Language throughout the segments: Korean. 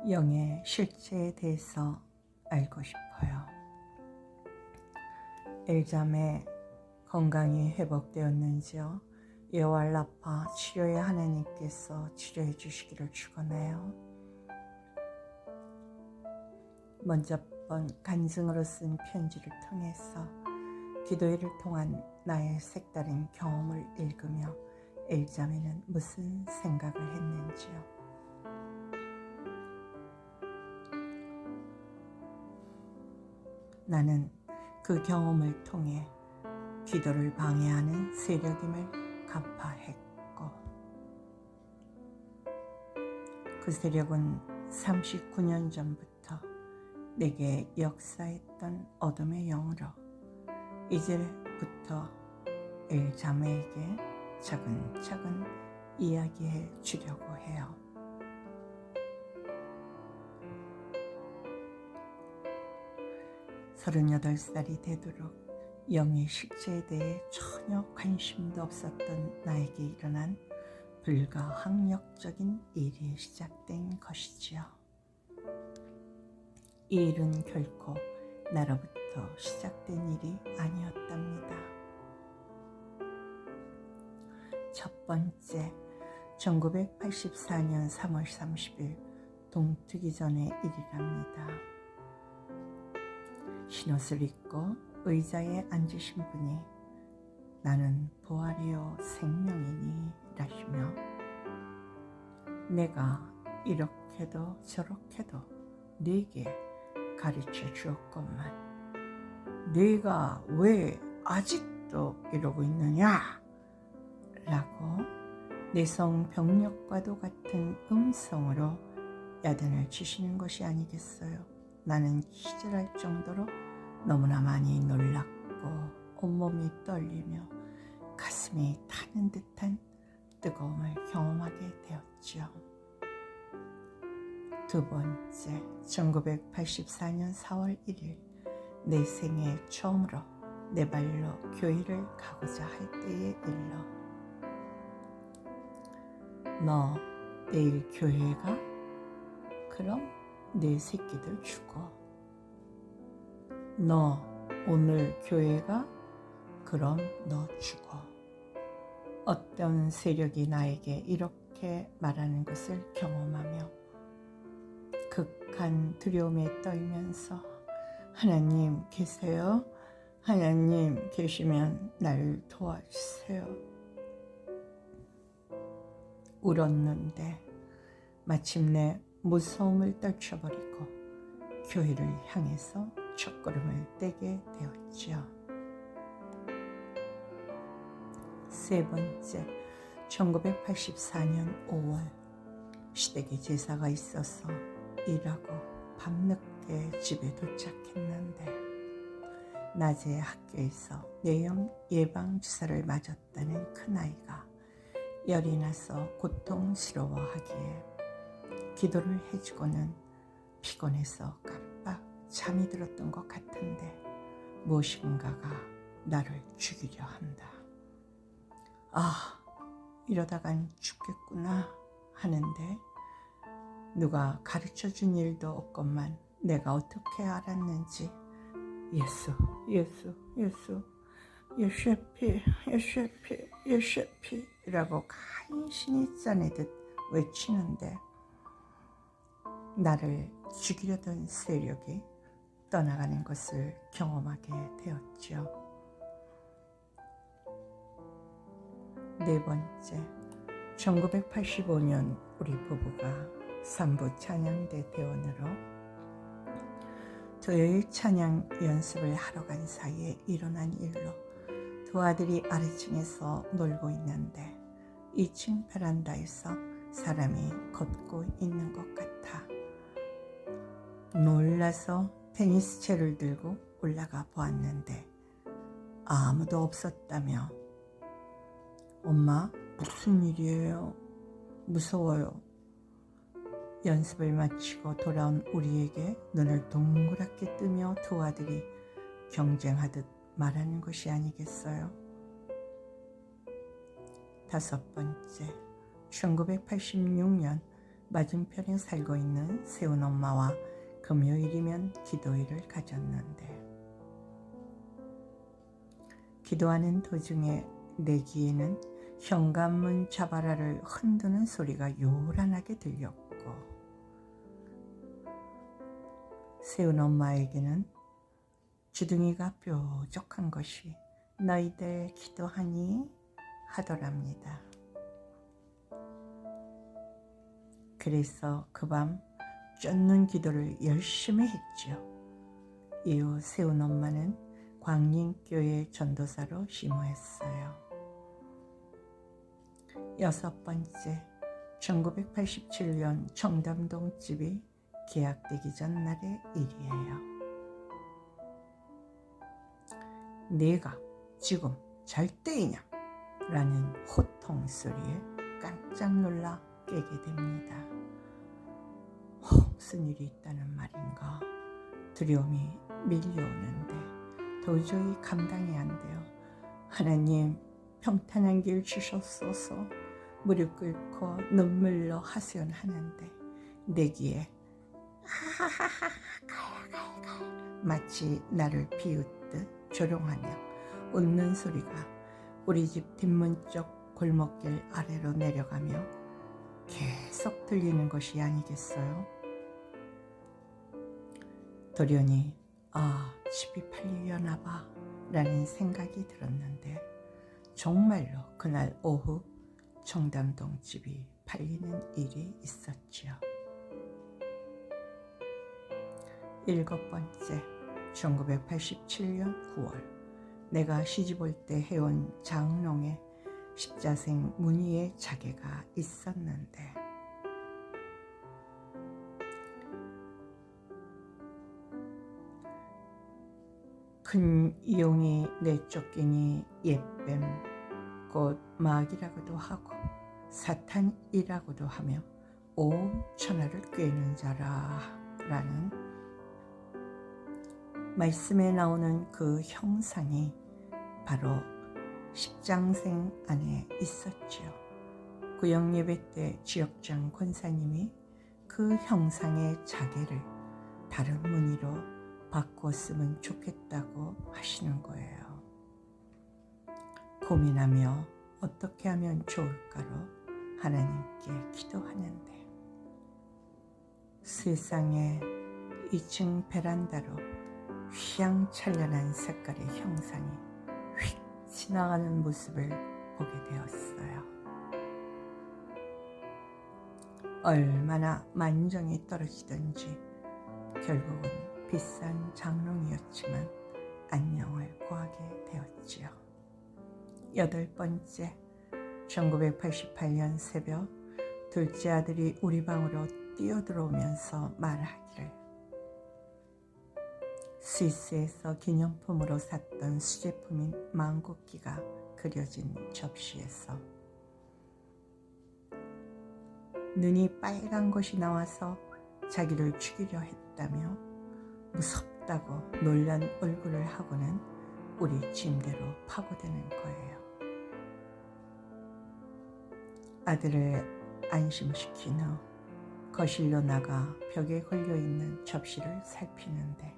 영의 실체에 대해서 알고 싶어요. 엘잠의 건강이 회복되었는지요? 여호와 치료의 하나님께서 치료해 주시기를 축원해요. 먼저 번 간증으로 쓴 편지를 통해서 기도회를 통한 나의 색다른 경험을 읽으며 엘잠에는 무슨 생각을 했는지요. 나는 그 경험을 통해 기도를 방해하는 세력임을 간파했고, 그 세력은 39년 전부터 내게 역사했던 어둠의 영으로 이제부터 엘잠에게 차근차근 이야기해 주려고 해요. 서른여덟 살이 되도록 영의 실체에 대해 전혀 관심도 없었던 나에게 일어난 불가항력적인 일이 시작된 것이지요. 이 일은 결코 나로부터 시작된 일이 아니었답니다. 첫 번째, 1984년 3월 30일 동트기 전의 일이랍니다. 흰옷을 입고 의자에 앉으신 분이 나는 부활이요 생명이니 라시며 내가 이렇게도 저렇게도 네게 가르쳐 주었건만 네가 왜 아직도 이러고 있느냐 라고 내성병력과도 같은 음성으로 야단을 치시는 것이 아니겠어요. 나는 기절할 정도로 너무나 많이 놀랐고 온몸이 떨리며 가슴이 타는 듯한 뜨거움을 경험하게 되었죠. 두 번째, 1984년 4월 1일 내 생애 처음으로 내 발로 교회를 가고자 할 때의 일로 너 내일 교회 가? 그럼 내 새끼들 죽어. 너 오늘 교회 가? 그럼 너 죽어. 어떤 세력이 나에게 이렇게 말하는 것을 경험하며 극한 두려움에 떨면서 하나님 계세요? 하나님 계시면 날 도와주세요. 울었는데 마침내 무서움을 떨쳐버리고 교회를 향해서 첫걸음을 떼게 되었죠. 세 번째, 1984년 5월 시댁에 제사가 있어서 일하고 밤늦게 집에 도착했는데 낮에 학교에서 뇌염 예방주사를 맞았다는 큰아이가 열이 나서 고통스러워하기에 기도를 해주고는 피곤해서 깜빡 잠이 들었던 것 같은데 무엇인가가 나를 죽이려 한다. 아, 이러다간 죽겠구나 하는데 누가 가르쳐준 일도 없건만 내가 어떻게 알았는지 예수, 예수, 예수, 예수피, 예수피, 예수피 라고 간신히 짜내듯 외치는데 나를 죽이려던 세력이 떠나가는 것을 경험하게 되었죠. 네 번째, 1985년 우리 부부가 산부 찬양대 대원으로 토요일 찬양 연습을 하러 간 사이에 일어난 일로 두 아들이 아래층에서 놀고 있는데 2층 베란다에서 사람이 걷고 있는 것 같아 놀라서 테니스채를 들고 올라가 보았는데 아무도 없었다며 엄마 무슨 일이에요? 무서워요. 연습을 마치고 돌아온 우리에게 눈을 동그랗게 뜨며 두 아들이 경쟁하듯 말하는 것이 아니겠어요? 다섯 번째, 1986년 맞은편에 살고 있는 세운 엄마와 금요일이면 기도일을 가졌는데 기도하는 도중에 내 귀에는 현관문 잡아라를 흔드는 소리가 요란하게 들렸고 세운 엄마에게는 주둥이가 뾰족한 것이 너희들 기도하니 하더랍니다. 그래서 그 밤 쫓는 기도를 열심히 했죠. 이후 세운 엄마는 광림교회 전도사로 심호했어요. 6번째, 1987년 청담동 집이 계약되기 전 날의 일이에요. 내가 지금 잘 때이냐? 라는 호통 소리에 깜짝 놀라 깨게 됩니다. 무슨 일이 있다는 말인가? 두려움이 밀려오는데 도저히 감당이 안 돼요. 하나님, 평탄한 길 주셨소서. 무릎 꿇고 눈물로 하소연하는데 내 귀에 하하하하 가야 마치 나를 비웃듯 조롱하며 웃는 소리가 우리 집 뒷문 쪽 골목길 아래로 내려가며 계속 들리는 것이 아니겠어요? 돌연히 집이 팔리려나 봐 라는 생각이 들었는데 정말로 그날 오후 청담동 집이 팔리는 일이 있었지요. 7번째, 1987년 9월 내가 시집올 때 해온 장롱에 십자생 무늬의 자개가 있었는데 큰 이용이 내쫓기니 옛뱀 곧 마귀라고도 하고 사탄이라고도 하며 온 천하를 꿰는 자라 라는 말씀에 나오는 그 형상이 바로 십장생 안에 있었지요. 구역 예배 때 지역장 권사님이 그 형상의 자개를 다른 무늬로 바꾸었으면 좋겠다고 하시는 거예요. 고민하며 어떻게 하면 좋을까로 하나님께 기도하는데 세상에 2층 베란다로 휘황찬란한 색깔의 형상이 휙 지나가는 모습을 보게 되었어요. 얼마나 만정이 떨어지던지 결국은 비싼 장롱이었지만 안녕을 구하게 되었지요. 8번째, 1988년 새벽 둘째 아들이 우리 방으로 뛰어들어오면서 말하기를 스위스에서 기념품으로 샀던 수제품인 망국기가 그려진 접시에서 눈이 빨간 것이 나와서 자기를 죽이려 했다며 무섭다고 놀란 얼굴을 하고는 우리 침대로 파고드는 거예요. 아들을 안심시킨 후 거실로 나가 벽에 걸려있는 접시를 살피는데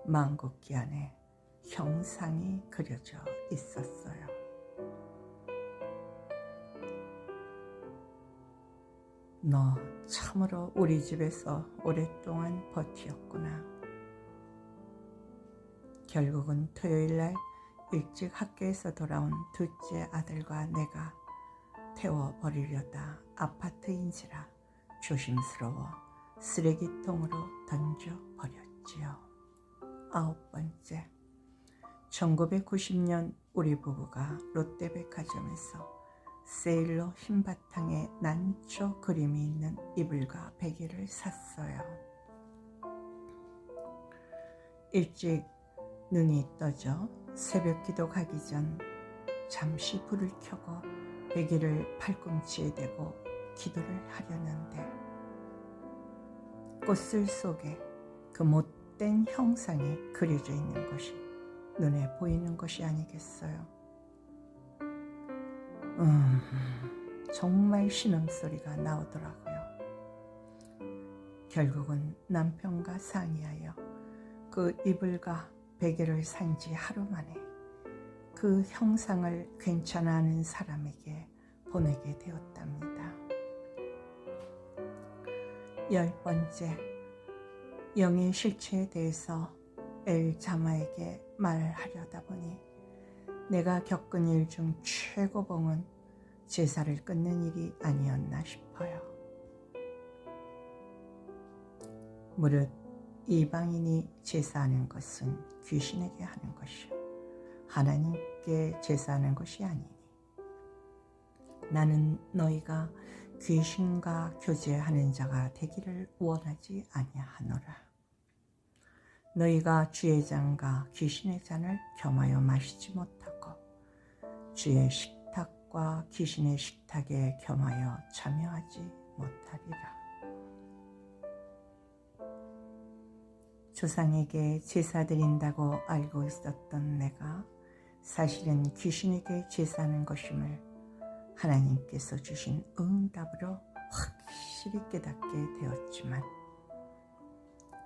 망국기 안에 형상이 그려져 있었어요. 너 참으로 우리 집에서 오랫동안 버티었구나. 결국은 토요일날 일찍 학교에서 돌아온 둘째 아들과 내가 태워버리려다 아파트인지라 조심스러워 쓰레기통으로 던져버렸지요. 9번째, 1990년 우리 부부가 롯데백화점에서 세일로 흰 바탕에 난초 그림이 있는 이불과 베개를 샀어요. 일찍 눈이 떠져 새벽 기도 가기 전 잠시 불을 켜고 베개를 팔꿈치에 대고 기도를 하려는데 꽃술 속에 그 못된 형상이 그려져 있는 것이 눈에 보이는 것이 아니겠어요? 정말 신음소리가 나오더라고요. 결국은 남편과 상의하여 그 이불과 베개를 산 지 하루 만에 그 형상을 괜찮아 하는 사람에게 보내게 되었답니다. 10번째, 영의 실체에 대해서 엘자마에게 말하려다 보니 내가 겪은 일 중 최고봉은 제사를 끊는 일이 아니었나 싶어요. 무릇 이방인이 제사하는 것은 귀신에게 하는 것이요 하나님께 제사하는 것이 아니니 나는 너희가 귀신과 교제하는 자가 되기를 원하지 아니하노라. 너희가 주의 잔과 귀신의 잔을 겸하여 마시지 못하고 주의 식탁과 귀신의 식탁에 겸하여 참여하지 못하리라. 조상에게 제사 드린다고 알고 있었던 내가 사실은 귀신에게 제사하는 것임을 하나님께서 주신 응답으로 확실히 깨닫게 되었지만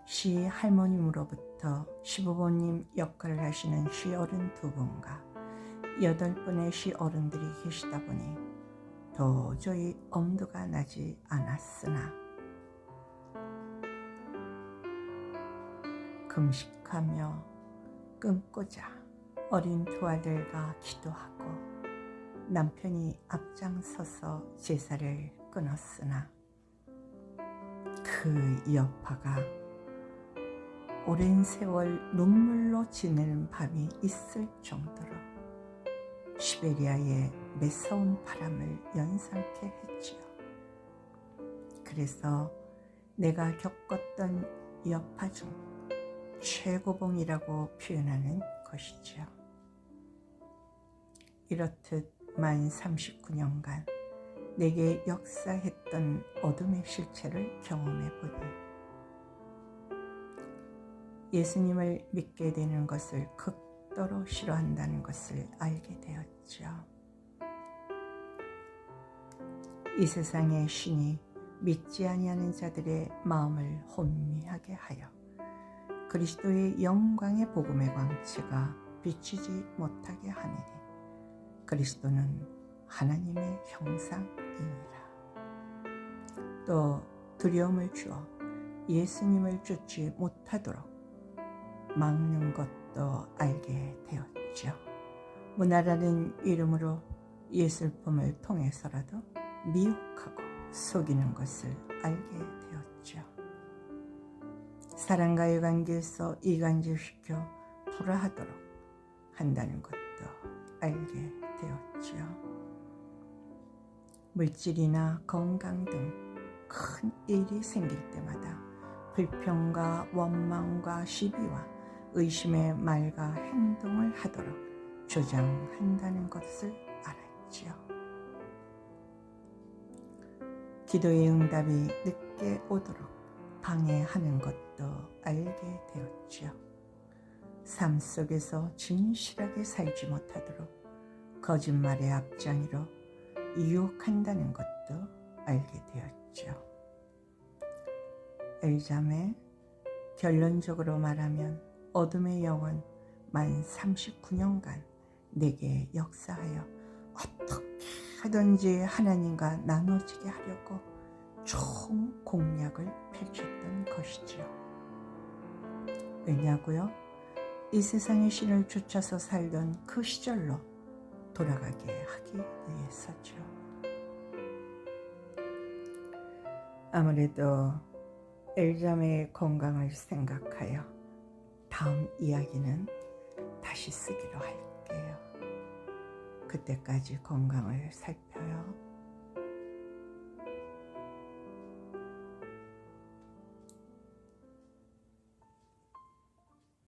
시 할머님으로부터 시부모님 역할을 하시는 시어른 2분과 8분의 시어른들이 계시다 보니 도저히 엄두가 나지 않았으나 금식하며 끊고자 어린 두 아들과 기도하고 남편이 앞장서서 제사를 끊었으나 그 여파가 오랜 세월 눈물로 지내는 밤이 있을 정도로 시베리아의 매서운 바람을 연상케 했지요. 그래서 내가 겪었던 여파 중 최고봉이라고 표현하는 것이지요. 이렇듯 만 39년간 내게 역사했던 어둠의 실체를 경험해 보니 예수님을 믿게 되는 것을 극도로 싫어한다는 것을 알게 되었죠. 이 세상의 신이 믿지 아니하는 자들의 마음을 혼미하게 하여 그리스도의 영광의 복음의 광채가 비치지 못하게 하니니 그리스도는 하나님의 형상이니라. 또 두려움을 주어 예수님을 쫓지 못하도록 막는 것도 알게 되었죠. 문화라는 이름으로 예술품을 통해서라도 미혹하고 속이는 것을 알게 되었죠. 사랑과의 관계에서 이간질시켜 불화하도록 한다는 것도 알게 되었죠. 물질이나 건강 등 큰 일이 생길 때마다 불평과 원망과 시비와 의심의 말과 행동을 하도록 조장한다는 것을 알았지요. 기도의 응답이 늦게 오도록 방해하는 것도 알게 되었지요. 삶 속에서 진실하게 살지 못하도록 거짓말의 앞장이로 유혹한다는 것도 알게 되었죠. 엘자매, 결론적으로 말하면 어둠의 영은 만 39년간 내게 역사하여 어떻게 하든지 하나님과 나눠지게 하려고 총 공략을 펼쳤던 것이지요. 왜냐고요? 이 세상의 신을 쫓아서 살던 그 시절로 돌아가게 하기 위해서죠. 아무래도 엘자매의 건강을 생각하여 다음 이야기는 다시 쓰기로 할게요. 그때까지 건강을 살펴요.